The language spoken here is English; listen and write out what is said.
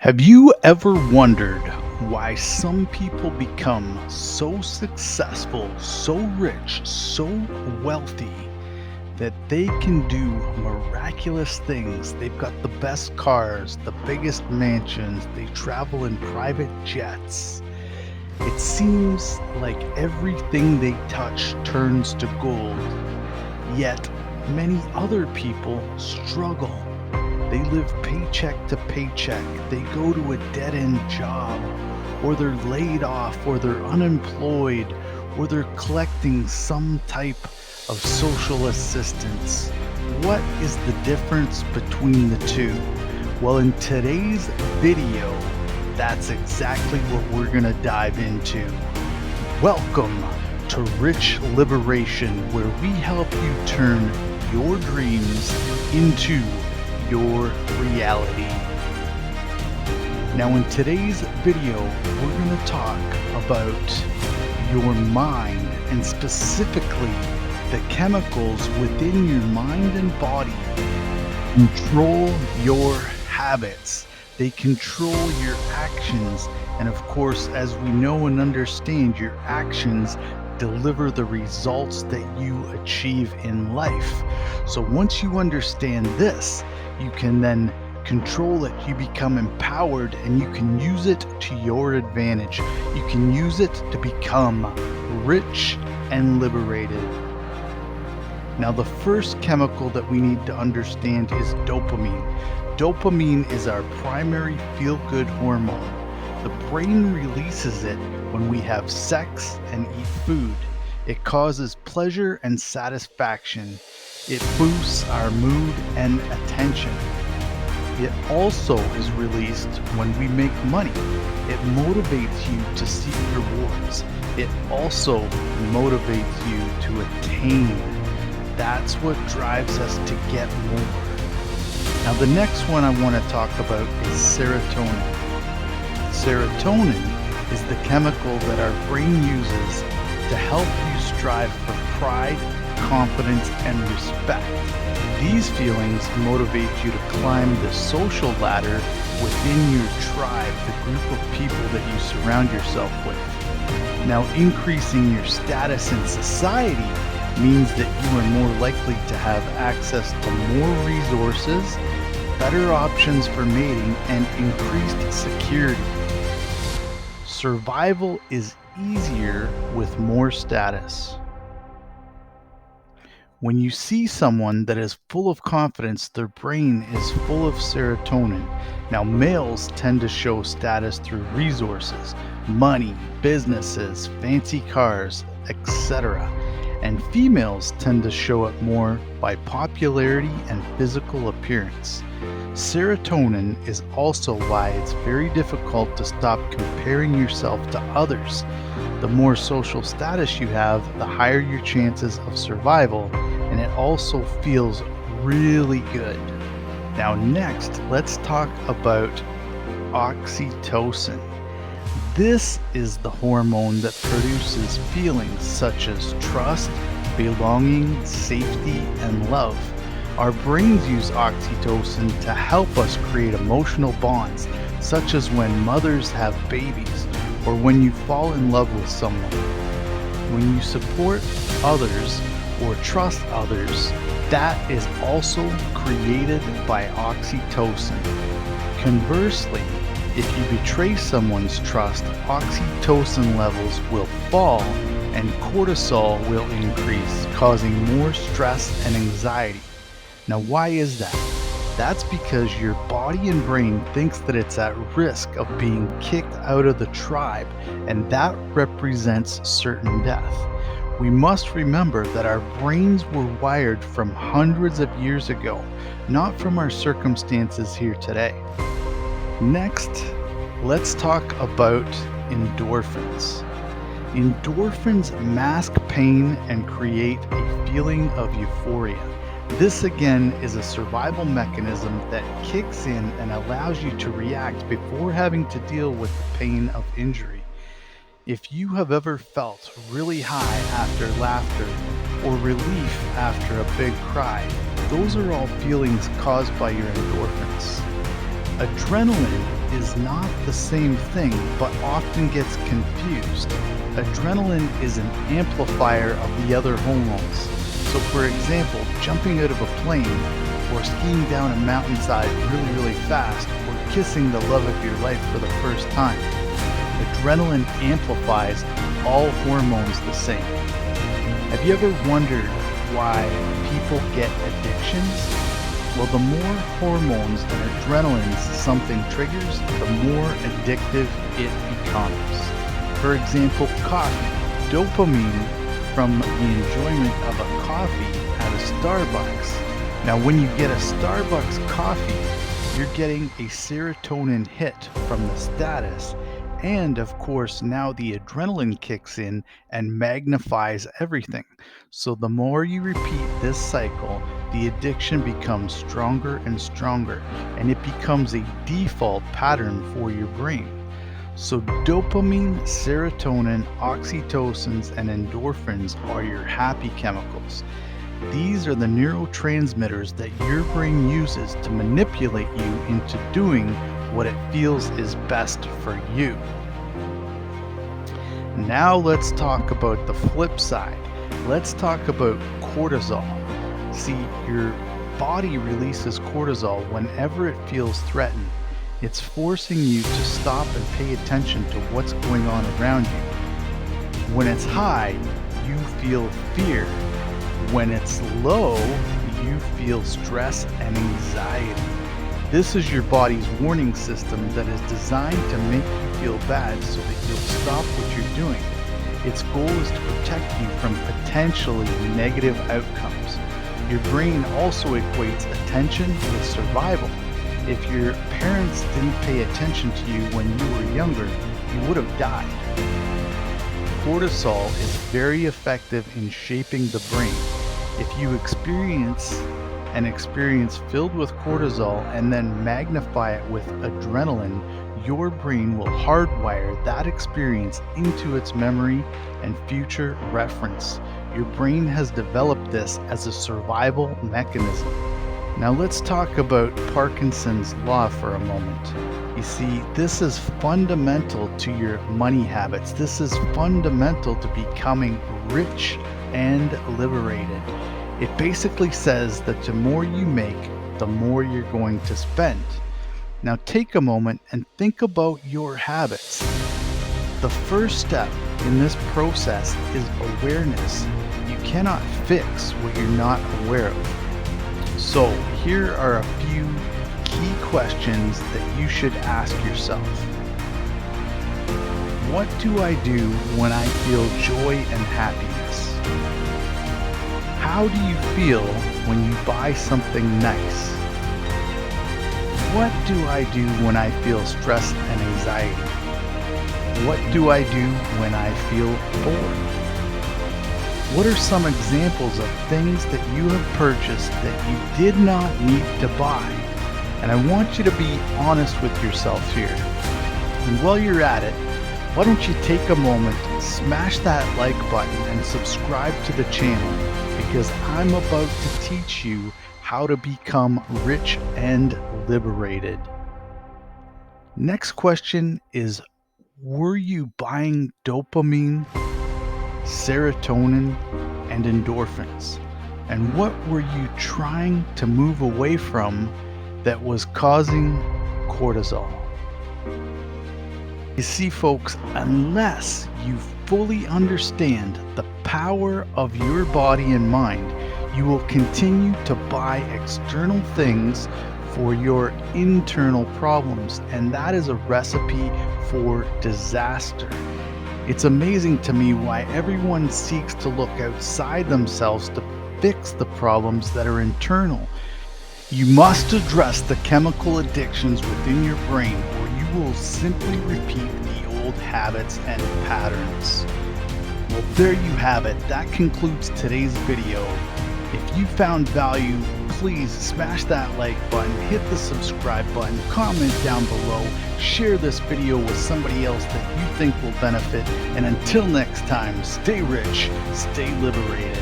Have you ever wondered why some people become so successful, so rich, so wealthy that they can do miraculous things? They've got the best cars, the biggest mansions, they travel in private jets. It seems like everything they touch turns to gold, yet many other people struggle. They live paycheck to paycheck. They go to a dead end job, or they're laid off, or they're unemployed, or they're collecting some type of social assistance. What is the difference between the two? Well, in today's video, that's exactly what we're going to dive into. Welcome to Rich Liberation, where we help you turn your dreams into your reality. Now in today's video, we're going to talk about your mind, and specifically the chemicals within your mind and body control your habits. They control your actions, and of course, as we know and understand, your actions deliver the results that you achieve in life. So once you understand this, you can then control it. You become empowered, and you can use it to your advantage. You can use it to become rich and liberated. Now, the first chemical that we need to understand is dopamine. Dopamine is our primary feel-good hormone. The brain releases it when we have sex and eat food. It causes pleasure and satisfaction. It boosts our mood and attention. It also is released when we make money. It motivates you to seek rewards. It also motivates you to attain. That's what drives us to get more. Now, the next one I want to talk about is serotonin. Serotonin is the chemical that our brain uses to help you strive for pride, confidence, and respect. These feelings motivate you to climb the social ladder within your tribe, the group of people that you surround yourself with. Now, increasing your status in society means that you are more likely to have access to more resources, better options for mating, and increased security. Survival is easier with more status. When you see someone that is full of confidence, their brain is full of serotonin. Now, males tend to show status through resources, money, businesses, fancy cars, etc. And females tend to show it more by popularity and physical appearance. Serotonin is also why it's very difficult to stop comparing yourself to others. The more social status you have, the higher your chances of survival, and it also feels really good. Now next, let's talk about oxytocin. This is the hormone that produces feelings such as trust, belonging, safety, and love. Our brains use oxytocin to help us create emotional bonds, such as when mothers have babies or when you fall in love with someone. When you support others or trust others, that is also created by oxytocin. Conversely, if you betray someone's trust, oxytocin levels will fall and cortisol will increase, causing more stress and anxiety. Now, why is that? That's because your body and brain thinks that it's at risk of being kicked out of the tribe, and that represents certain death. We must remember that our brains were wired from hundreds of years ago, not from our circumstances here today. Next, let's talk about endorphins. Endorphins mask pain and create a feeling of euphoria. This again is a survival mechanism that kicks in and allows you to react before having to deal with the pain of injury. If you have ever felt really high after laughter or relief after a big cry, those are all feelings caused by your endorphins. Adrenaline is not the same thing, but often gets confused. Adrenaline is an amplifier of the other hormones. So for example, jumping out of a plane, or skiing down a mountainside really fast, or kissing the love of your life for the first time. Adrenaline amplifies all hormones the same. Have you ever wondered why people get addictions? Well, the more hormones and adrenaline something triggers, the more addictive it becomes. For example, coffee. Dopamine from the enjoyment of a coffee at a Starbucks. Now, when you get a Starbucks coffee, you're getting a serotonin hit from the status. And of course, now the adrenaline kicks in and magnifies everything. So the more you repeat this cycle, the addiction becomes stronger and stronger, and it becomes a default pattern for your brain. So dopamine, serotonin, oxytocins, and endorphins are your happy chemicals. These are the neurotransmitters that your brain uses to manipulate you into doing what it feels is best for you. Now let's talk about the flip side. Let's talk about cortisol. See, your body releases cortisol whenever it feels threatened. It's forcing you to stop and pay attention to what's going on around you. When it's high, you feel fear. When it's low, you feel stress and anxiety. This is your body's warning system that is designed to make you feel bad so that you'll stop what you're doing. Its goal is to protect you from potentially negative outcomes. Your brain also equates attention with survival. If your parents didn't pay attention to you when you were younger, you would have died. Cortisol is very effective in shaping the brain. If you experience an experience filled with cortisol and then magnify it with adrenaline, your brain will hardwire that experience into its memory and future reference. Your brain has developed this as a survival mechanism. Now let's talk about Parkinson's law for a moment. You see, this is fundamental to your money habits. This is fundamental to becoming rich and liberated. It basically says that the more you make, the more you're going to spend. Now take a moment and think about your habits. The first step in this process is awareness. You cannot fix what you're not aware of. So here are a few key questions that you should ask yourself. What do I do when I feel joy and happiness? How do you feel when you buy something nice? What do I do when I feel stress and anxiety? What do I do when I feel bored? What are some examples of things that you have purchased that you did not need to buy? And I want you to be honest with yourself here. And while you're at it, why don't you take a moment, smash that like button and subscribe to the channel, because I'm about to teach you how to become rich and liberated. Next question is, were you buying dopamine, serotonin, and endorphins? And what were you trying to move away from that was causing cortisol? You see, folks, unless you fully understand the power of your body and mind, you will continue to buy external things for your internal problems, and that is a recipe for disaster. It's amazing to me why everyone seeks to look outside themselves to fix the problems that are internal. You must address the chemical addictions within your brain, or you will simply repeat the old habits and patterns. Well, there you have it. That concludes today's video. If you found value, please smash that like button, hit the subscribe button, comment down below, share this video with somebody else that you think will benefit, and until next time, stay rich, stay liberated.